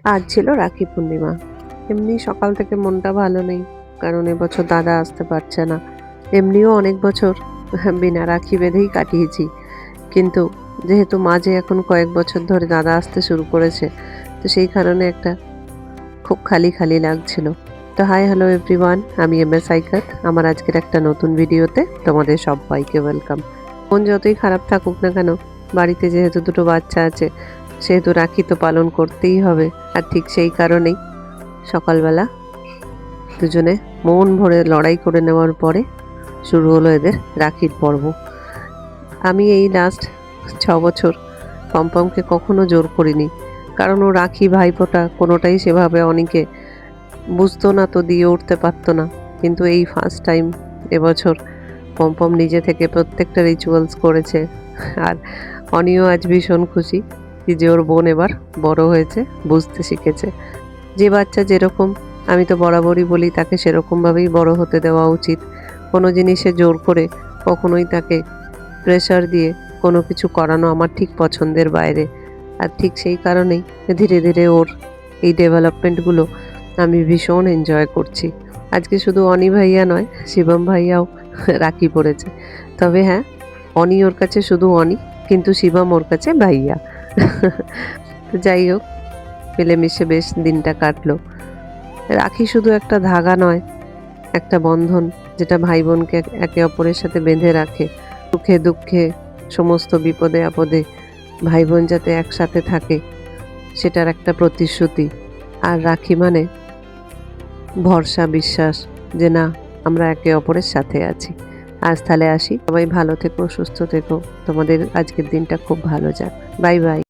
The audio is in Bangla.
আজ ছিল রাখি পূর্ণিমা। এমনি সকাল থেকে মনটা ভালো নেই, কারণ এবছর দাদা আসতে পারছে না। এমনিও অনেক বছর বিনা রাখি বেঁধেই কাটিয়েছি, কিন্তু যেহেতু মাঝে এখন কয়েক বছর ধরে দাদা আসতে শুরু করেছে, তো সেই কারণে একটা খুব খালি খালি লাগছিল। তো হাই হ্যালো এভরিওয়ান, আমি এমএস সাইকাত। আমার আজকের একটা নতুন ভিডিওতে তোমাদের সবাইকে ওয়েলকাম। মন যতই খারাপ থাকুক না কেন, বাড়িতে যেহেতু দুটো বাচ্চা আছে, সেহেতু রাখি তো পালন করতেই হবে। আর ঠিক সেই কারণেই সকালবেলা দুজনে মন ভরে লড়াই করে নেওয়ার পরে শুরু হলো এদের রাখির পর্ব। আমি এই লাস্ট 6 বছর পম্পমকে কখনো জোর করিনি, কারণ ও রাখি ভাইফোঁটা কোনোটাই সেভাবে অনেকে বুঝতো না, তো দিয়ে উঠতে পারতো না। কিন্তু এই ফার্স্ট টাইম এবছর পম্পম নিজে থেকে প্রত্যেকটা রিচুয়ালস করেছে। আর অনিও আজ ভীষণ খুশি যে ওর বোন এবার বড় হয়েছে, বুঝতে শিখেছে। যে বাচ্চা যেরকম, আমি তো বরাবরই বলি তাকে সেরকমভাবেই বড় হতে দেওয়া উচিত। কোনো জিনিসে জোর করে কখনোই তাকে প্রেশার দিয়ে কোনো কিছু করানো আমার ঠিক পছন্দের বাইরে। আর ঠিক সেই কারণেই ধীরে ধীরে ওর এই ডেভেলপমেন্টগুলো আমি ভীষণ এনজয় করছি। আজকে শুধু অনি ভাইয়া নয়, শিবম ভাইয়াও রাখি পড়েছে। তবে হ্যাঁ, অনি ওর কাছে শুধু অনি, কিন্তু শিবম ওর কাছে ভাইয়া। তো যাই হোক, মিলেমিশে বেশ দিনটা কাটলো। রাখি শুধু একটা ধাগা নয়, একটা বন্ধন, যেটা ভাই বোনকে একে অপরের সাথে বেঁধে রাখে। সুখে দুঃখে, সমস্ত বিপদে আপদে ভাই বোন যাতে একসাথে থাকে, সেটার একটা প্রতিশ্রুতি। আর রাখি মানে ভরসা, বিশ্বাস যে না, আমরা একে অপরের সাথে আছি। আজ তাহলে আসি, সবাই ভালো থেকো, সুস্থ থেকো, তোমাদের আজকের দিনটা খুব ভালো যাক। Bye bye.